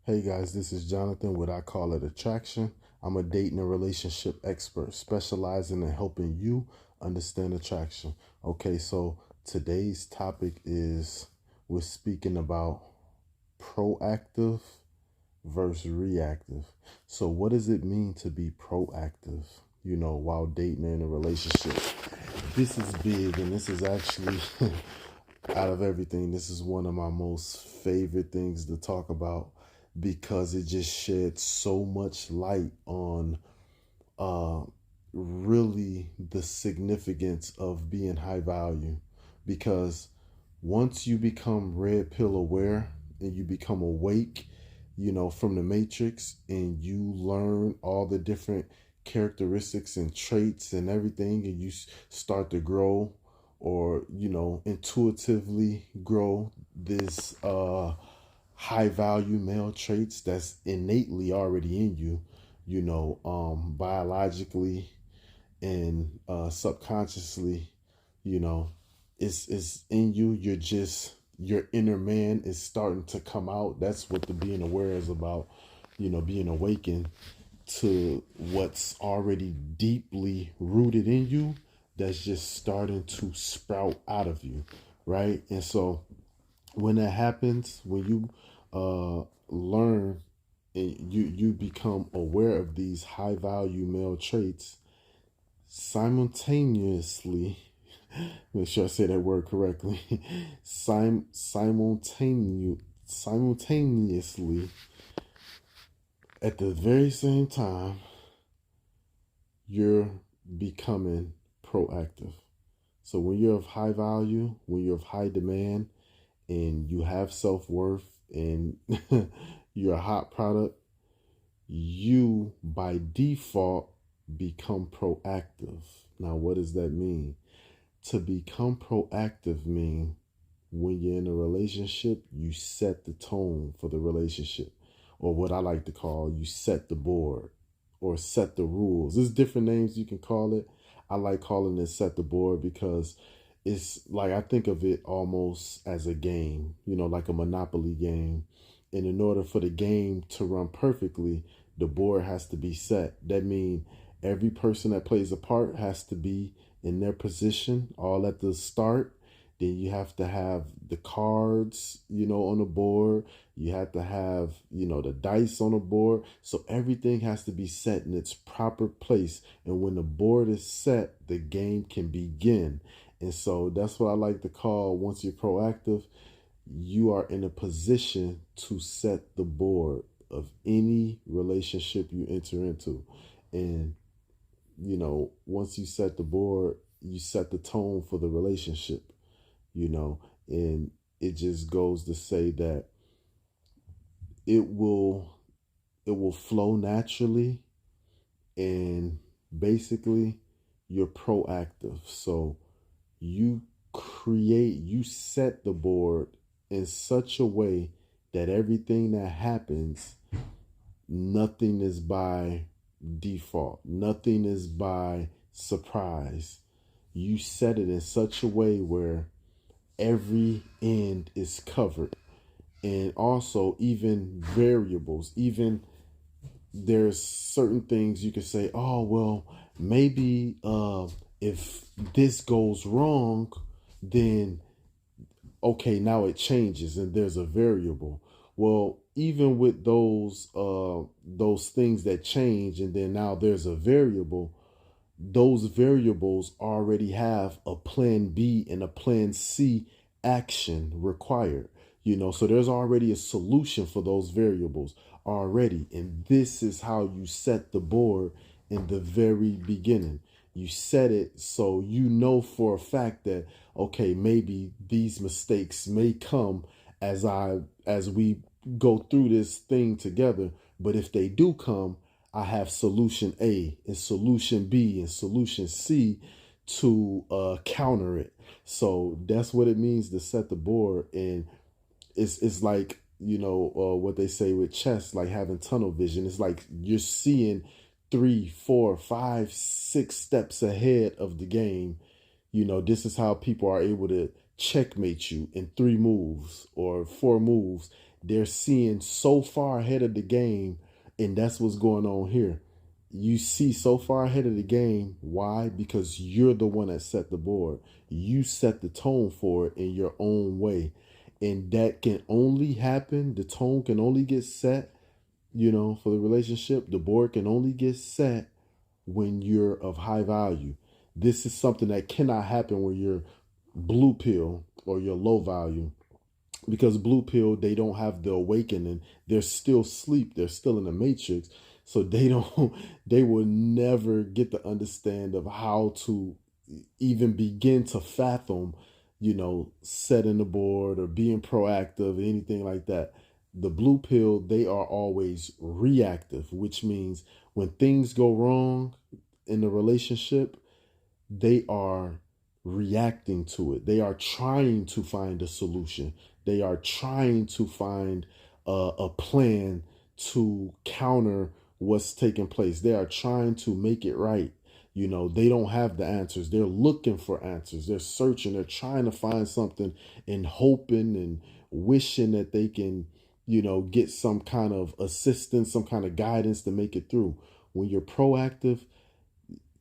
Hey guys, this is Jonathan with I Call It Attraction. I'm a dating and relationship expert specializing in helping you understand attraction. Okay, so today's topic is we're speaking about proactive versus reactive. So, what does it mean to be proactive, while dating in a relationship? This is big, and this is actually, out of everything, this is one of my most favorite things to talk about because it just sheds so much light on uh, really the significance of being high value. Because once you become red pill aware and you become awake, from the matrix, and you learn all the different characteristics and traits and everything, and you start to grow or, intuitively grow this high value male traits that's innately already in you, biologically and subconsciously, you know, it's in you. You're just your inner man is starting to come out. That's what the being aware is about, being awakened to what's already deeply rooted in you that's just starting to sprout out of you, right? And so when that happens, when you learn and you become aware of these high value male traits simultaneously, make sure I say that word correctly, simultaneously, at the very same time, you're becoming proactive. So when you're of high value, when you're of high demand, and you have self-worth, and you're a hot product, you by default become proactive. Now, what does that mean? To become proactive mean when you're in a relationship, you set the tone for the relationship, or what I like to call, you set the board or set the rules. There's different names you can call it. I like calling it set the board because it's like I think of it almost as a game, like a Monopoly game. And in order for the game to run perfectly, the board has to be set. That means every person that plays a part has to be in their position all at the start. Then you have to have the cards, on the board. You have to have, the dice on the board. So everything has to be set in its proper place. And when the board is set, the game can begin. And so that's what I like to call, once you're proactive, you are in a position to set the board of any relationship you enter into. And, once you set the board, you set the tone for the relationship, and it just goes to say that it will flow naturally, and basically you're proactive. So you set the board in such a way that everything that happens, nothing is by default, nothing is by surprise. You set it in such a way where every end is covered. And also, even variables, even there's certain things you can say, oh, well, maybe if this goes wrong, then okay, now it changes and there's a variable. Well, even with those things that change and then now there's a variable, those variables already have a plan B and a plan C action required. So there's already a solution for those variables already. And this is how you set the board in the very beginning. You set it so you know for a fact that, okay, maybe these mistakes may come as we go through this thing together. But if they do come, I have solution A and solution B and solution C to counter it. So that's what it means to set the board. And it's like, what they say with chess, like having tunnel vision. It's like you're seeing 3, 4, 5, 6 steps ahead of the game. This is how people are able to checkmate you in 3 moves or 4 moves. They're seeing so far ahead of the game, and that's what's going on here. You see so far ahead of the game. Why? Because you're the one that set the board. You set the tone for it in your own way. And that can only happen. The tone can only get set, for the relationship. The board can only get set when you're of high value. This is something that cannot happen when you're blue pill or you're low value, because blue pill, they don't have the awakening. They're still asleep. They're still in the matrix. So they will never get the understand of how to even begin to fathom, setting the board or being proactive or anything like that. The blue pill, they are always reactive, which means when things go wrong in the relationship, they are reacting to it. They are trying to find a solution. They are trying to find a plan to counter what's taking place. They are trying to make it right. They don't have the answers. They're looking for answers. They're searching. They're trying to find something and hoping and wishing that they can, get some kind of assistance, some kind of guidance to make it through. When you're proactive,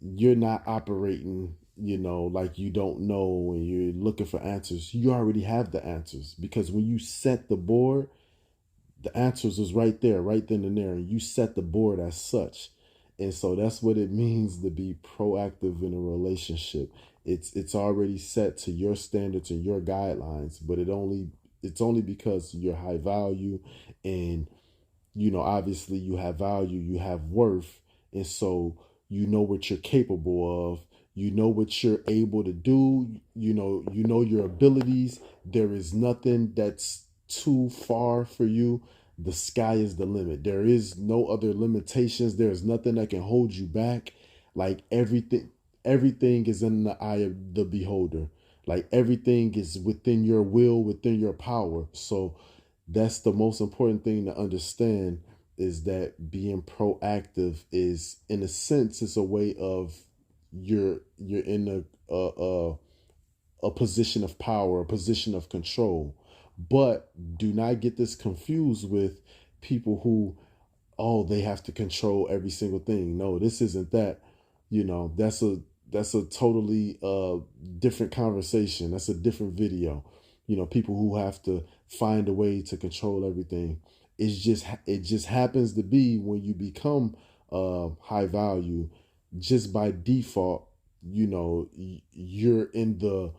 you're not operating, like you don't know and you're looking for answers. You already have the answers, because when you set the board, the answers is right there, right then and there, and you set the board as such. And so that's what it means to be proactive in a relationship. It's already set to your standards and your guidelines, but it's only because you're high value, and obviously you have value, you have worth, and so you know what you're capable of. You know what you're able to do. You know your abilities. There is nothing that's too far for you. The sky is the limit. There is no other limitations. There is nothing that can hold you back. Like everything is in the eye of the beholder. Like everything is within your will, within your power. So that's the most important thing to understand, is that being proactive is, in a sense, it's a way of you're in a position of power, a position of control. But do not get this confused with people who, oh, they have to control every single thing. No, this isn't that. That's a totally different conversation. That's a different video. People who have to find a way to control everything. It just happens to be when you become high value, just by default, you're in the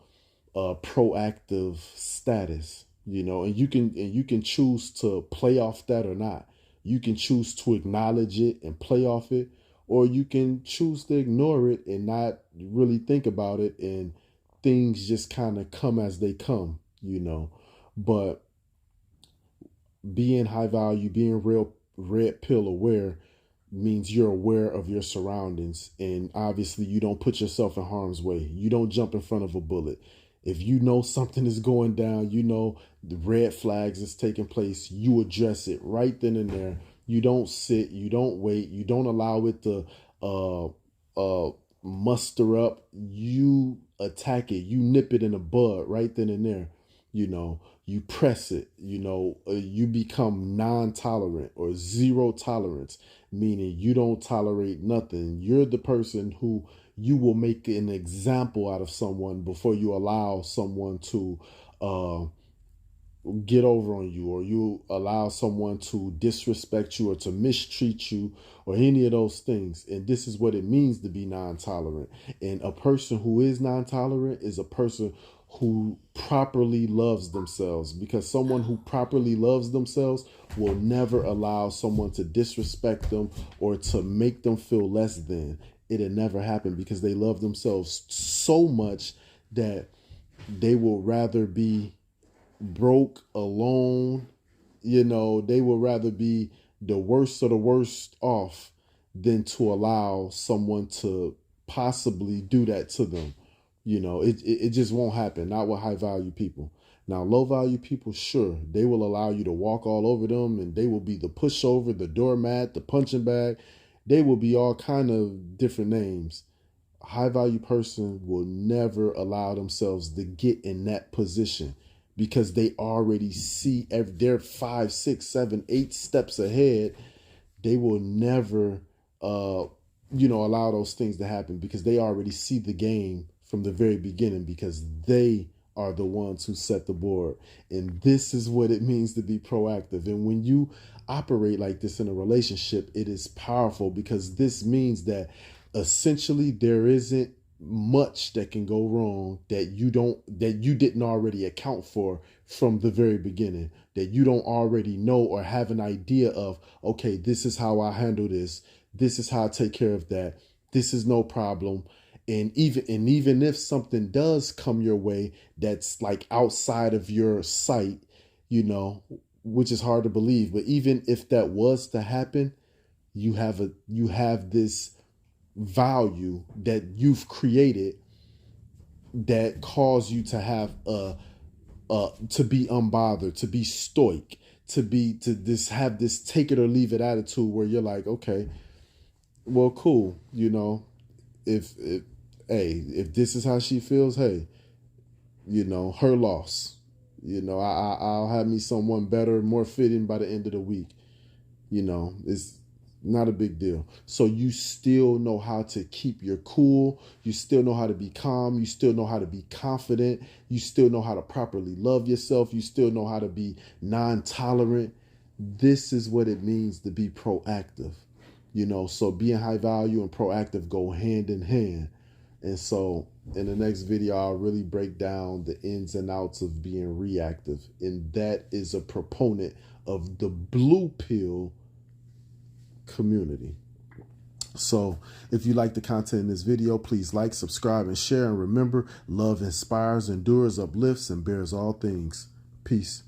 proactive status, and you can choose to play off that or not. You can choose to acknowledge it and play off it, or you can choose to ignore it and not really think about it, and things just kind of come as they come. But being high value, being real red pill aware, means you're aware of your surroundings, and obviously you don't put yourself in harm's way. You don't jump in front of a bullet. If you know something is going down, the red flags is taking place, you address it right then and there. You don't sit, you don't wait, you don't allow it to uh muster up. You attack it, you nip it in the bud right then and there. You press it. You become non-tolerant or zero tolerance, meaning you don't tolerate nothing. You're the person who, you will make an example out of someone before you allow someone to uh, get over on you, or you allow someone to disrespect you or to mistreat you or any of those things. And this is what it means to be non-tolerant. And a person who is non-tolerant is a person who properly loves themselves, because someone who properly loves themselves will never allow someone to disrespect them or to make them feel less than. It'll never happen, because they love themselves so much that they will rather be broke, alone. They would rather be the worst of the worst off than to allow someone to possibly do that to them. It just won't happen. Not with high value people. Now, low value people, sure, they will allow you to walk all over them, and they will be the pushover, the doormat, the punching bag. They will be all kind of different names. A high value person will never allow themselves to get in that position, because they already see they're 5, 6, 7, 8 steps ahead. They will never allow those things to happen because they already see the game from the very beginning, because they are the ones who set the board. And this is what it means to be proactive. And when you operate like this in a relationship, it is powerful, because this means that essentially there isn't much that can go wrong that you didn't already account for from the very beginning, that you don't already know or have an idea of, okay, this is how I handle this, this is how I take care of that, this is no problem. And even if something does come your way that's like outside of your sight, which is hard to believe, but even if that was to happen, you have this value that you've created that cause you to have to be unbothered, to be stoic, to have this take it or leave it attitude where you're like, okay, well, cool, if this is how she feels, hey, her loss. I'll have me someone better, more fitting by the end of the week. It's not a big deal. So you still know how to keep your cool. You still know how to be calm. You still know how to be confident. You still know how to properly love yourself. You still know how to be non-tolerant. This is what it means to be proactive. So being high value and proactive go hand in hand. And so in the next video, I'll really break down the ins and outs of being reactive. And that is a proponent of the blue pill community. So if you like the content in this video, please like, subscribe, and share. And remember, love inspires, endures, uplifts, and bears all things. Peace.